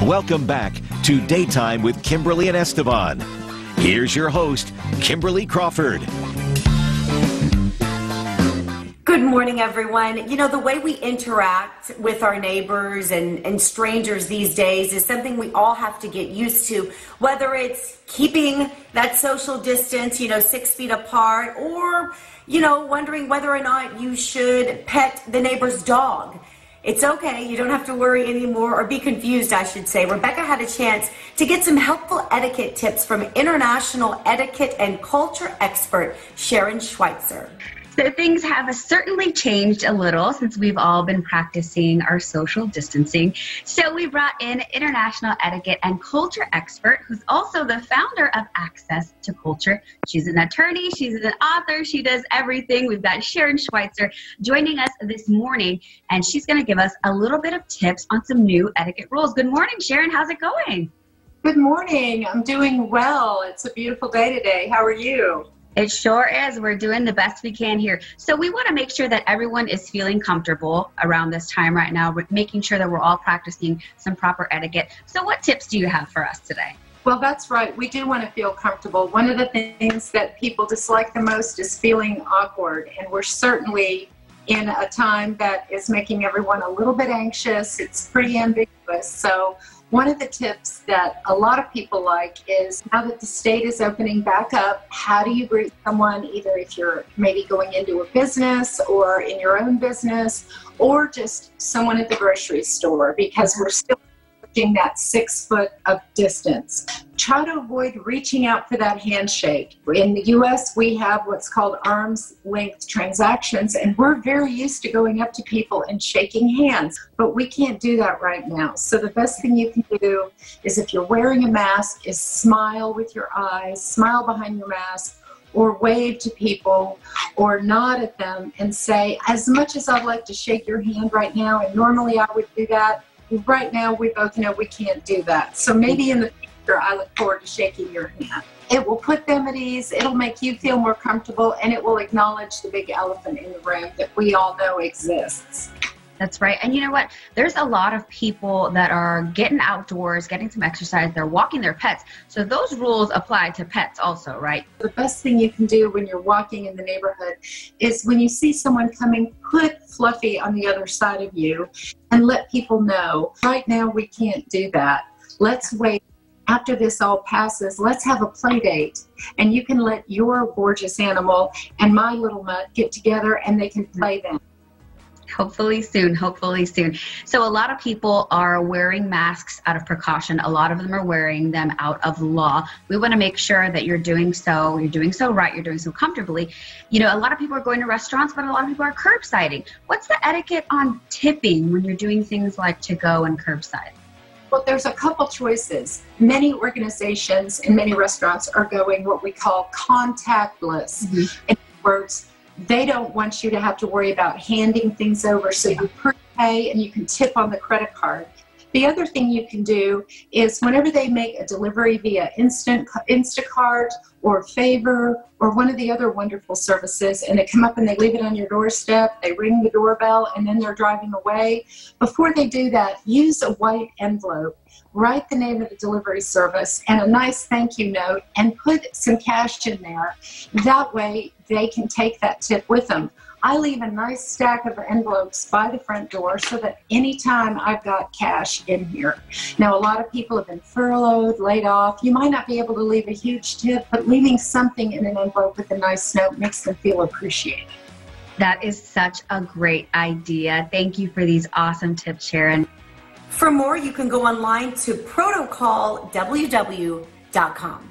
Welcome back to Daytime with Kimberly and Esteban. Here's your host, Kimberly Crawford. Good morning, everyone. You know, the way we interact with our neighbors and strangers these days is something we all have to get used to, whether it's keeping that social distance, 6 feet apart, or, wondering whether or not you should pet the neighbor's dog. It's okay. You don't have to worry anymore, or be confused, I should say. Rebecca had a chance to get some helpful etiquette tips from international etiquette and culture expert Sharon Schweitzer. So things have certainly changed a little since we've all been practicing our social distancing. So we brought in international etiquette and culture expert, who's also the founder of Access to Culture. She's an attorney, she's an author, she does everything. We've got Sharon Schweitzer joining us this morning, and she's going to give us a little bit of tips on some new etiquette rules. Good morning, Sharon. How's it going? Good morning. I'm doing well. It's a beautiful day today. How are you? It sure is. We're doing the best we can here. So we want to make sure that everyone is feeling comfortable around this time right now. We're making sure that we're all practicing some proper etiquette. So what tips do you have for us today? Well, that's right. We do want to feel comfortable. One of the things that people dislike the most is feeling awkward. And we're certainly in a time that is making everyone a little bit anxious. It's pretty ambiguous. So one of the tips that a lot of people like is, now that the state is opening back up, how do you greet someone, either if you're maybe going into a business or in your own business, or just someone at the grocery store, because we're still pushing that 6 foot of distance. Try to avoid reaching out for that handshake. In the U.S., we have what's called arm's length transactions, and we're very used to going up to people and shaking hands, but we can't do that right now. So the best thing you can do is, if you're wearing a mask, is smile with your eyes, smile behind your mask, or wave to people, or nod at them and say, as much as I'd like to shake your hand right now, and normally I would do that, right now we both know we can't do that. So maybe in the future, I look forward to shaking your hand. It will put them at ease, it'll make you feel more comfortable, and it will acknowledge the big elephant in the room that we all know exists. That's right. And you know what? There's a lot of people that are getting outdoors, getting some exercise. They're walking their pets. So those rules apply to pets also, right? The best thing you can do when you're walking in the neighborhood is, when you see someone coming, put Fluffy on the other side of you and let people know. Right now, we can't do that. Let's wait. After this all passes, let's have a play date, and you can let your gorgeous animal and my little mutt get together and they can play then. Hopefully soon, hopefully soon. So a lot of people are wearing masks out of precaution. A lot of them are wearing them out of law. We want to make sure that you're doing so right, you're doing so comfortably. A lot of people are going to restaurants, but a lot of people are curbsiding. What's the etiquette on tipping when you're doing things like to-go and curbside? Well, there's a couple choices. Many organizations and many restaurants are going what we call contactless. Mm-hmm. In other words, they don't want you to have to worry about handing things over, so you prepay and you can tip on the credit card. The other thing you can do is, whenever they make a delivery via Instacart or Favor or one of the other wonderful services, and they come up and they leave it on your doorstep, they ring the doorbell, and then they're driving away. Before they do that, use a white envelope, write the name of the delivery service and a nice thank you note, and put some cash in there. That way they can take that tip with them. I leave a nice stack of envelopes by the front door so that anytime I've got cash in here. Now, a lot of people have been furloughed, laid off. You might not be able to leave a huge tip, but leaving something in an envelope with a nice note makes them feel appreciated. That is such a great idea. Thank you for these awesome tips, Sharon. For more, you can go online to protocolww.com.